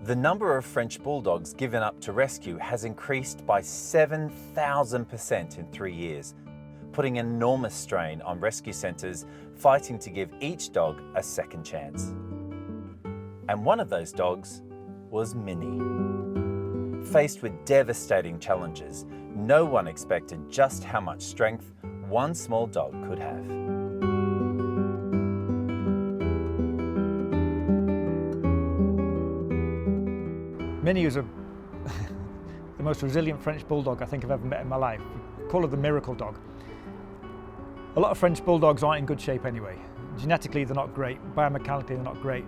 The number of French bulldogs given up to rescue has increased by 7,000% in 3 years, putting an enormous strain on rescue centres fighting to give each dog a second chance. And one of those dogs was Minnie. Faced with devastating challenges, no one expected just how much strength one small dog could have. Minnie was the most resilient French bulldog I think I've ever met in my life. We call her the miracle dog. A lot of French bulldogs aren't in good shape anyway. Genetically they're not great, biomechanically they're not great.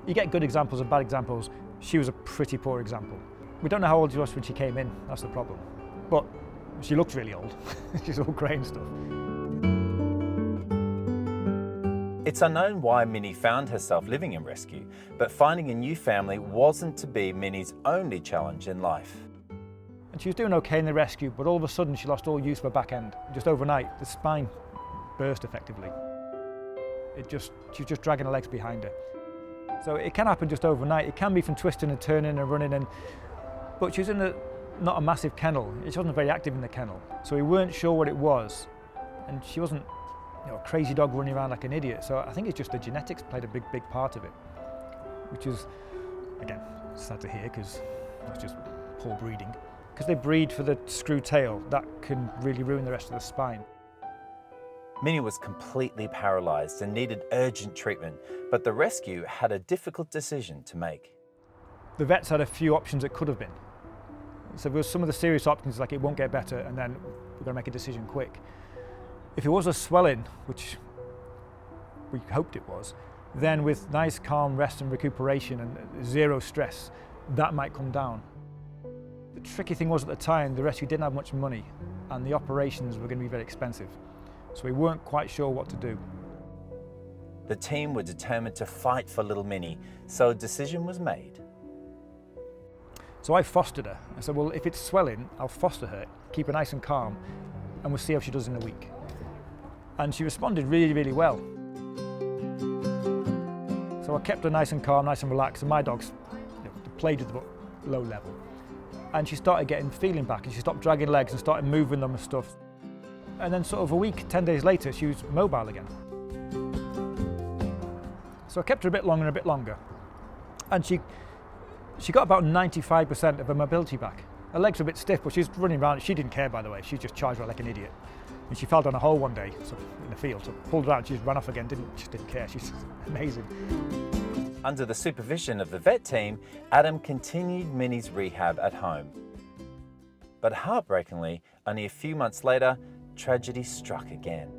You get good examples and bad examples. She was a pretty poor example. We don't know how old she was when she came in, that's the problem. But she looked really old. She's all grey and stuff. It's unknown why Minnie found herself living in rescue, but finding a new family wasn't to be Minnie's only challenge in life. And she was doing okay in the rescue, but all of a sudden she lost all use of her back end. Just overnight, the spine burst effectively. She was just dragging her legs behind her. So it can happen just overnight. It can be from twisting and turning and running, but she was in not a massive kennel. She wasn't very active in the kennel. So we weren't sure what it was. And she wasn't a crazy dog running around like an idiot. So I think it's just the genetics played a big part of it, which is, again, sad to hear because that's just poor breeding. Because they breed for the screw tail, that can really ruin the rest of the spine. Minnie was completely paralysed and needed urgent treatment, but the rescue had a difficult decision to make. The vets had a few options it could have been. So there was some of the serious options like it won't get better and then we're going to make a decision quick. If it was a swelling, which we hoped it was, then with nice calm rest and recuperation and zero stress, that might come down. The tricky thing was at the time, the rescue didn't have much money and the operations were going to be very expensive. So we weren't quite sure what to do. The team were determined to fight for little Minnie, so a decision was made. So I fostered her. I said, well, if it's swelling, I'll foster her, keep her nice and calm, and we'll see how she does in a week. And she responded really, really well. So I kept her nice and calm, nice and relaxed, and my dogs played with her at low level. And she started getting feeling back, and she stopped dragging legs and started moving them and stuff. And then sort of a week, 10 days later, she was mobile again. So I kept her a bit longer, and she got about 95% of her mobility back. Her legs were a bit stiff, but she's running around. She didn't care, by the way. She just charged around like an idiot. And she fell down a hole one day in the field, so pulled her out, she just ran off again, just didn't care. She's amazing. Under the supervision of the vet team, Adam continued Minnie's rehab at home. But heartbreakingly, only a few months later, tragedy struck again.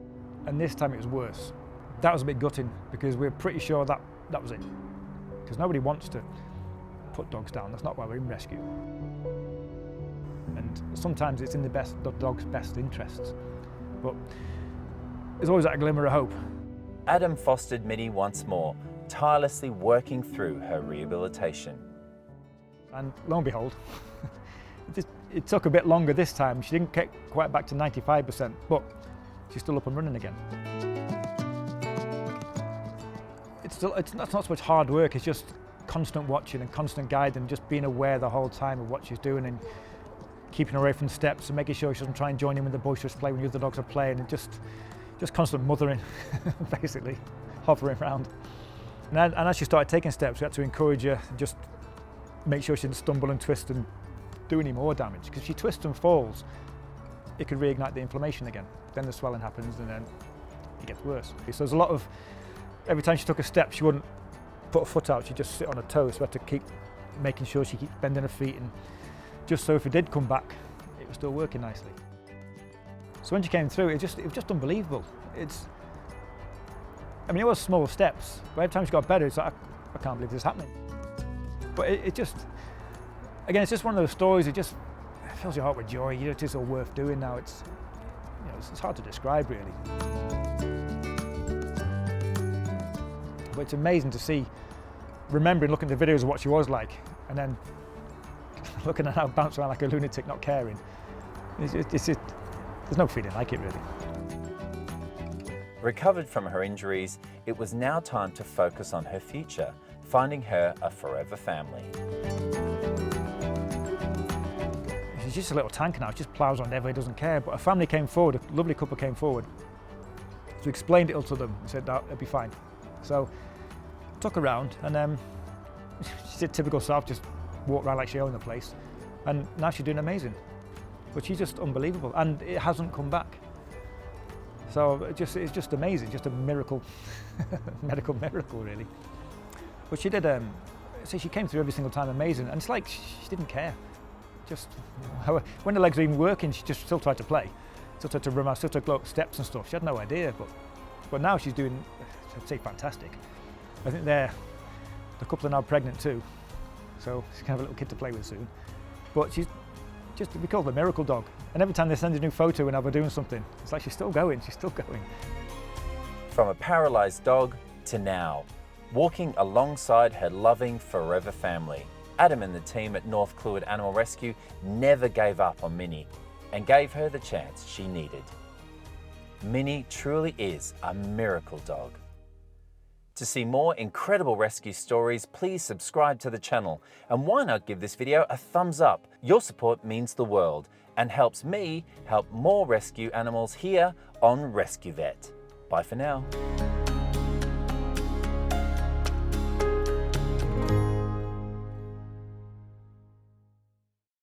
And this time it was worse. That was a bit gutting because we were pretty sure that was it. Because nobody wants to put dogs down, that's not why we're in rescue. And sometimes it's in the dog's best interests. But there's always that glimmer of hope. Adam fostered Minnie once more, tirelessly working through her rehabilitation. And lo and behold, it took a bit longer this time. She didn't get quite back to 95%, but she's still up and running again. It's not so much hard work, it's just constant watching and constant guiding, just being aware the whole time of what she's doing and keeping her away from steps and making sure she doesn't try and join in with the boisterous play when the other dogs are playing, and just constant mothering, basically, hovering around. And as she started taking steps, we had to encourage her, just make sure she didn't stumble and twist and do any more damage, because if she twists and falls, it could reignite the inflammation again. Then the swelling happens and then it gets worse. So there's a lot of, every time she took a step, she wouldn't put a foot out, she'd just sit on her toes, so we had to keep making sure she keeps bending her feet, and just so if it did come back, it was still working nicely. So when she came through, it was just unbelievable. It was small steps, but every time she got better, it's like, I can't believe this is happening. But it's just one of those stories, it fills your heart with joy. It is all worth doing now. It's hard to describe, really. But it's amazing to see, remembering looking at the videos of what she was like, and then looking at her bounce around like a lunatic, not caring. There's no feeling like it, really. Recovered from her injuries, it was now time to focus on her future, finding her a forever family. She's just a little tank now, she just ploughs on whenever, he doesn't care. But a family came forward, a lovely couple came forward. So we explained it all to them and said that it'll be fine. So took her around and she did typical self, just walked around like she owned the place. And now she's doing amazing. But she's just unbelievable and it hasn't come back. So it's just amazing, just a miracle, medical miracle really. But she did, so she came through every single time amazing, and it's like she didn't care. Just, when the legs were even working, she just still tried to play. Still tried to run around, still tried to go up steps and stuff. She had no idea, but now she's doing, I'd say, fantastic. I think the couple are now pregnant too, so she's gonna have a little kid to play with soon. But she's just, we call her the miracle dog. And every time they send a new photo and have her doing something, it's like she's still going. From a paralysed dog to now, walking alongside her loving forever family. Adam and the team at North Clwyd Animal Rescue never gave up on Minnie and gave her the chance she needed. Minnie truly is a miracle dog. To see more incredible rescue stories, please subscribe to the channel, and why not give this video a thumbs up? Your support means the world and helps me help more rescue animals here on Rescue Vet. Bye for now.